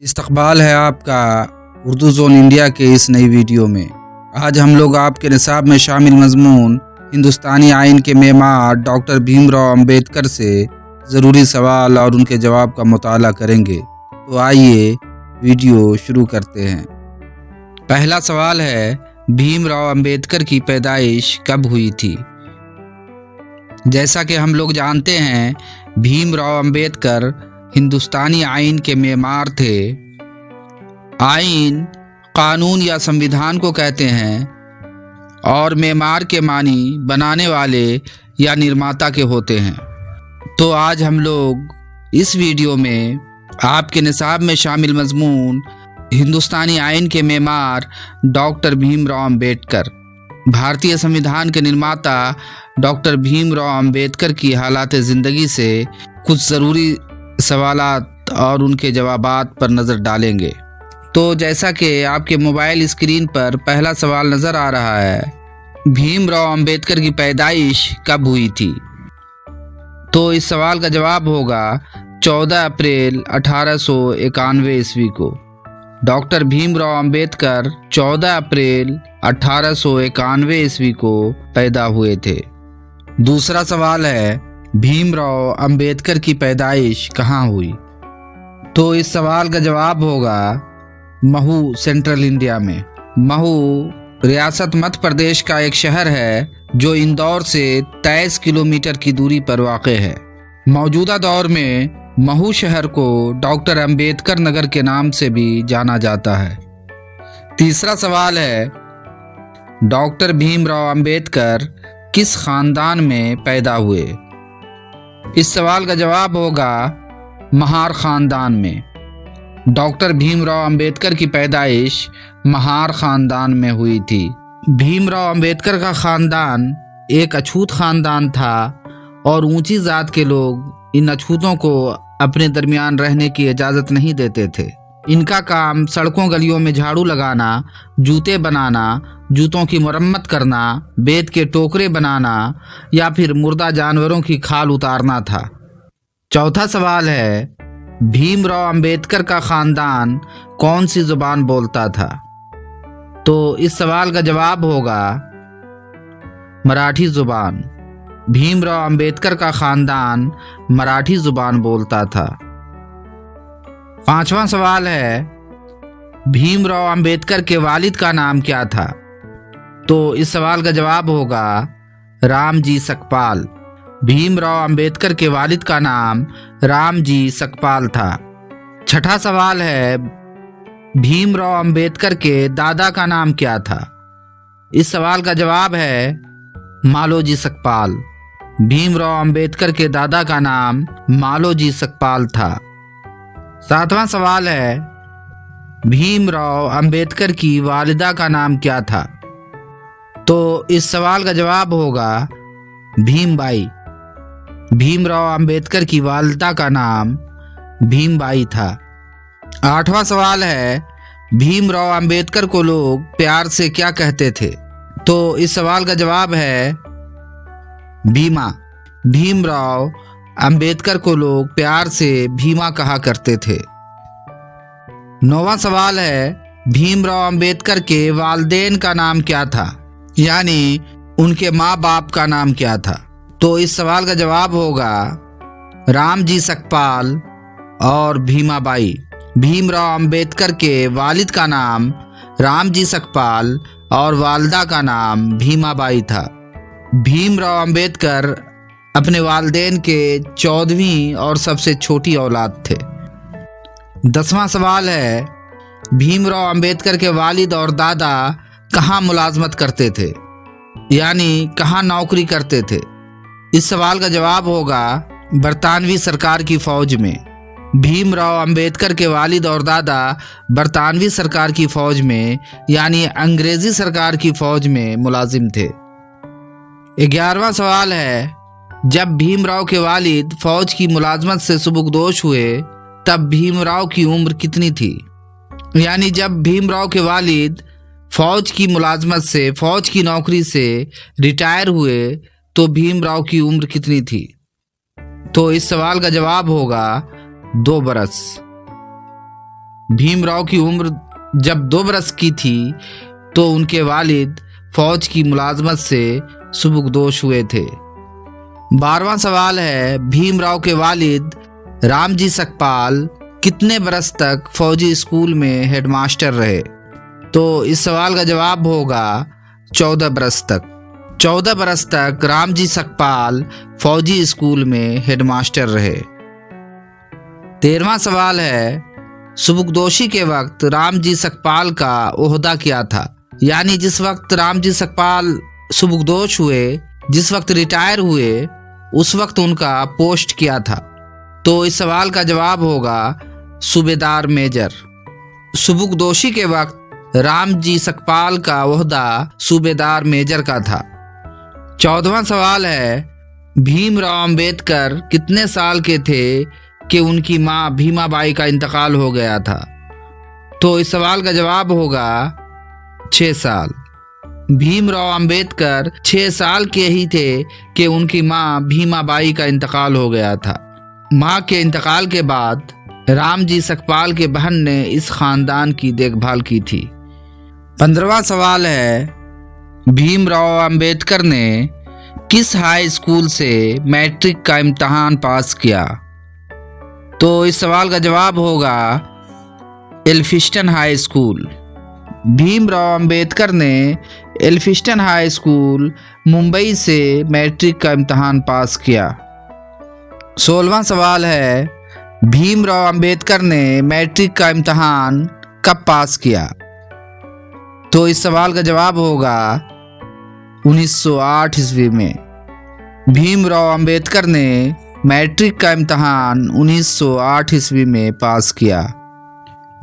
इस्तकबाल है आपका उर्दू ज़ोन इंडिया के इस नई वीडियो में। आज हम लोग आपके निसाब में शामिल मजमून हिंदुस्तानी आइन के मेमार डॉक्टर भीमराव अंबेडकर से ज़रूरी सवाल और उनके जवाब का मुताला करेंगे। तो आइए वीडियो शुरू करते हैं। पहला सवाल है, भीमराव अंबेडकर की पैदाइश कब हुई थी? जैसा कि हम लोग जानते हैं, भीमराव अंबेडकर हिंदुस्तानी आइन के मेमार थे। आइन कानून या संविधान को कहते हैं और मेमार के मानी बनाने वाले या निर्माता के होते हैं। तो आज हम लोग इस वीडियो में आपके निसाब में शामिल मजमून हिंदुस्तानी आइन के मेमार डॉक्टर भीमराव अंबेडकर, भारतीय संविधान के निर्माता डॉक्टर भीमराव अंबेडकर की हालात ज़िंदगी से कुछ ज़रूरी सवालात और उनके जवाबात पर नज़र डालेंगे। तो जैसा कि आपके मोबाइल स्क्रीन पर पहला सवाल नज़र आ रहा है, भीमराव अंबेडकर की पैदाइश कब हुई थी? तो इस सवाल का जवाब होगा 14 अप्रैल 1891 ईस्वी को। डॉक्टर भीमराव अंबेडकर 14 अप्रैल 1891 ईस्वी को पैदा हुए थे। दूसरा सवाल है, भीमराव अंबेडकर की पैदाइश कहाँ हुई? तो इस सवाल का जवाब होगा महू, सेंट्रल इंडिया में। महू रियासत मध्य प्रदेश का एक शहर है जो इंदौर से 23 किलोमीटर की दूरी पर वाक़ है। मौजूदा दौर में महू शहर को डॉक्टर अंबेडकर नगर के नाम से भी जाना जाता है। तीसरा सवाल है, डॉक्टर भीमराव अंबेडकर किस खानदान में पैदा हुए? इस सवाल का जवाब होगा महार खानदान में। डॉक्टर भीमराव अंबेडकर की पैदाइश महार खानदान में हुई थी। भीमराव अंबेडकर का खानदान एक अछूत खानदान था और ऊंची जात के लोग इन अछूतों को अपने दरमियान रहने की इजाज़त नहीं देते थे। इनका काम सड़कों गलियों में झाड़ू लगाना, जूते बनाना, जूतों की मरम्मत करना, बेत के टोकरे बनाना या फिर मुर्दा जानवरों की खाल उतारना था। चौथा सवाल है, भीमराव अंबेडकर का खानदान कौन सी जुबान बोलता था? तो इस सवाल का जवाब होगा मराठी जुबान। भीमराव अंबेडकर का खानदान मराठी जुबान बोलता था। पांचवा सवाल है, भीमराव अंबेडकर के वालिद का नाम क्या था? तो इस सवाल का जवाब होगा रामजी सकपाल। भीमराव अंबेडकर के वालिद का नाम रामजी सकपाल था। छठा सवाल है, भीमराव अंबेडकर के दादा का नाम क्या था? इस सवाल का जवाब है मालोजी सकपाल। भीमराव अंबेडकर के दादा का नाम मालोजी सकपाल था। सातवां सवाल है, भीमराव अंबेडकर की वालिदा का नाम क्या था? तो इस सवाल का जवाब होगा भीमबाई। भीमराव अंबेडकर की वालिदा का नाम भीमबाई था। आठवां सवाल है, भीमराव अंबेडकर को लोग प्यार से क्या कहते थे? तो इस सवाल का जवाब है भीमा। भीमराव अंबेडकर को लोग प्यार से भीमा कहा करते थे। नौवां सवाल है, भीमराव अंबेडकर के वालिदैन का नाम क्या था? यानी उनके माँ बाप का नाम क्या था? तो इस सवाल का जवाब होगा रामजी सकपाल और भीमाबाई। भीमराव अंबेडकर के वालिद का नाम रामजी सकपाल और वालिदा का नाम भीमाबाई था। भीमराव अंबेडकर अपने वालिदैन के 14वीं और सबसे छोटी औलाद थे। 10वां सवाल है, भीमराव अंबेडकर के वालिद और दादा कहाँ मुलाजमत करते थे? यानी कहाँ नौकरी करते थे? इस सवाल का जवाब होगा बरतानवी सरकार की फौज में। भीमराव अंबेडकर के वालिद और दादा बरतानवी सरकार की फौज में यानी अंग्रेजी सरकार की फौज में मुलाजिम थे। 11वां सवाल है, जब भीमराव के वालिद फौज की मुलाजमत से सुबुकदोश हुए तब भीमराव की उम्र कितनी थी? यानी जब भीमराव के वालिद फौज की मुलाजमत से, फौज की नौकरी से रिटायर हुए तो भीमराव की उम्र कितनी थी? तो इस सवाल का जवाब होगा 2 बरस। भीमराव की उम्र जब 2 बरस की थी तो उनके वालिद फौज की मुलाजमत से सुबुकदोश हुए थे। 12वां सवाल है, भीमराव के वालिद रामजी सकपाल कितने बरस तक फौजी स्कूल में हेडमास्टर रहे? तो इस सवाल का जवाब होगा 14 बरस तक। 14 बरस तक रामजी सकपाल फौजी स्कूल में हेडमास्टर रहे। 13वां सवाल है, सुबुकदोशी के वक्त रामजी सकपाल का ओहदा क्या था? यानी जिस वक्त रामजी सकपाल सुबुकदोश हुए, जिस वक्त रिटायर हुए, उस वक्त उनका पोस्ट क्या था? तो इस सवाल का जवाब होगा सूबेदार मेजर। सुबुकदोशी के वक्त रामजी सकपाल का ओहदा सूबेदार मेजर का था। 14वां सवाल है, भीमराव अंबेडकर कितने साल के थे कि उनकी मां भीमाबाई का इंतकाल हो गया था? तो इस सवाल का जवाब होगा 6 साल। भीमराव अंबेडकर 6 साल के ही थे कि उनकी मां भीमाबाई का इंतकाल हो गया था। मां के इंतकाल के बाद रामजी सकपाल के बहन ने इस खानदान की देखभाल की थी। 15वां सवाल है, भीमराव अंबेडकर ने किस हाई स्कूल से मैट्रिक का इम्तहान पास किया? तो इस सवाल का जवाब होगा Elphinstone high school. Bhimrao Ambedkar ने एल्फिस्टन हाई स्कूल मुंबई से मैट्रिक का इम्तहान पास किया। 16वां सवाल है, भीमराव अंबेडकर ने मैट्रिक का इम्तहान कब पास किया? तो इस सवाल का जवाब होगा 1908 ईस्वी में। भीमराव अंबेडकर ने मैट्रिक का इम्तहान 1908 ईस्वी में पास किया।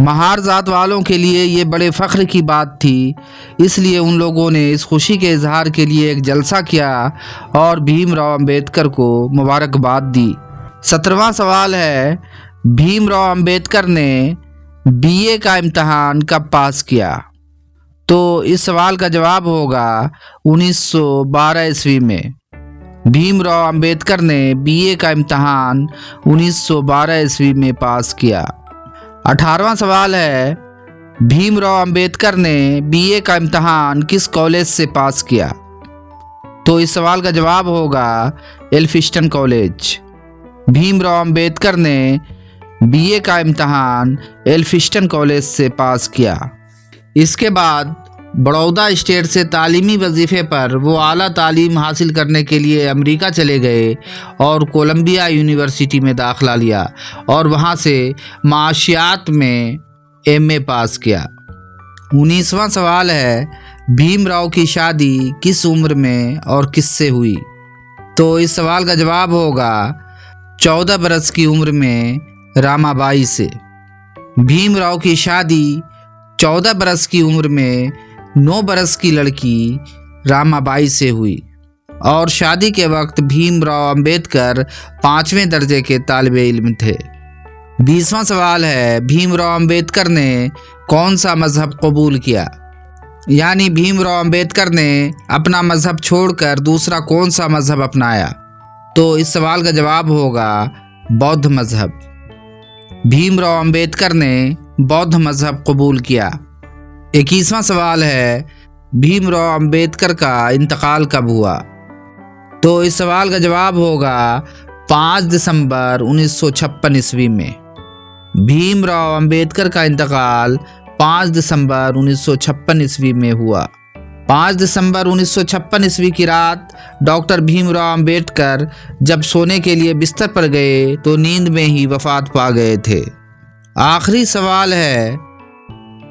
महार जात वालों के लिए ये बड़े फ़ख्र की बात थी, इसलिए उन लोगों ने इस खुशी के इजहार के लिए एक जलसा किया और भीमराव अंबेडकर को मुबारकबाद दी। 17वां सवाल है, भीमराव अंबेडकर ने बीए का इम्तहान कब पास किया? तो इस सवाल का जवाब होगा 1912 ईस्वी में। भीमराव अंबेडकर ने बीए का इम्तहान 1912 ईस्वी में पास किया। 18वां सवाल है, भीमराव अंबेडकर ने बीए का इम्तहान किस कॉलेज से पास किया? तो इस सवाल का जवाब होगा एल्फिस्टन कॉलेज। भीमराव अंबेडकर ने बीए का इम्तहान एल्फिस्टन कॉलेज से पास किया। इसके बाद बड़ौदा स्टेट से तालीमी वजीफ़े पर वो आला तालीम हासिल करने के लिए अमेरिका चले गए और कोलंबिया यूनिवर्सिटी में दाखिला लिया और वहाँ से माशियात में एमए पास किया। 19वां सवाल है, भीमराव की शादी किस उम्र में और किससे हुई? तो इस सवाल का जवाब होगा 14 बरस की उम्र में रामाबाई से। भीमराव की शादी 14 बरस की उम्र में 9 बरस की लड़की रामाबाई से हुई और शादी के वक्त भीमराव अंबेडकर 5वें दर्जे के तालिबे इल्म थे। 20वां सवाल है, भीमराव अंबेडकर ने कौन सा मज़हब कबूल किया? यानी भीमराव अंबेडकर ने अपना मज़हब छोड़कर दूसरा कौन सा मज़हब अपनाया? तो इस सवाल का जवाब होगा बौद्ध मज़हब। भीमराव अंबेडकर ने बौद्ध मज़हब कबूल किया। 21वां सवाल है, भीमराव अंबेडकर का इंतकाल कब हुआ? तो इस सवाल का जवाब होगा 5 दिसंबर 1956 ईस्वी में। भीमराव अंबेडकर का इंतकाल 5 दिसंबर 1956 ईस्वी में हुआ। 5 दिसंबर 1956 ईस्वी की रात डॉक्टर भीमराव अंबेडकर जब सोने के लिए बिस्तर पर गए तो नींद में ही वफात पा गए थे। आखिरी सवाल है,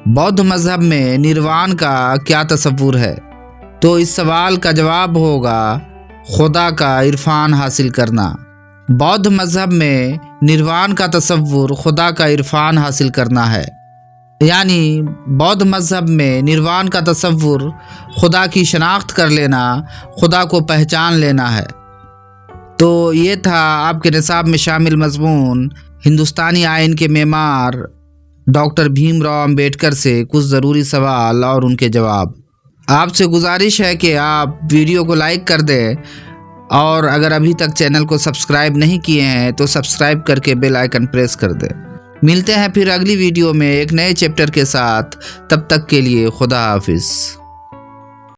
बौद्ध मज़हब में निर्वाण का क्या तसव्वुर है? तो इस सवाल का जवाब होगा खुदा का इरफान हासिल करना। बौद्ध मज़हब में निर्वाण का तसव्वुर खुदा का इरफान हासिल करना है। यानी बौद्ध मज़हब में निर्वाण का तसव्वुर खुदा की शनाख्त कर लेना, खुदा को पहचान लेना है। तो ये था आपके निसाब में शामिल मज़मून हिंदुस्तानी आइन के मेमार डॉक्टर भीमराव अंबेडकर से कुछ ज़रूरी सवाल और उनके जवाब। आपसे गुजारिश है कि आप वीडियो को लाइक कर दें और अगर अभी तक चैनल को सब्सक्राइब नहीं किए हैं तो सब्सक्राइब करके बेल आइकन प्रेस कर दें। मिलते हैं फिर अगली वीडियो में एक नए चैप्टर के साथ। तब तक के लिए खुदा हाफिज।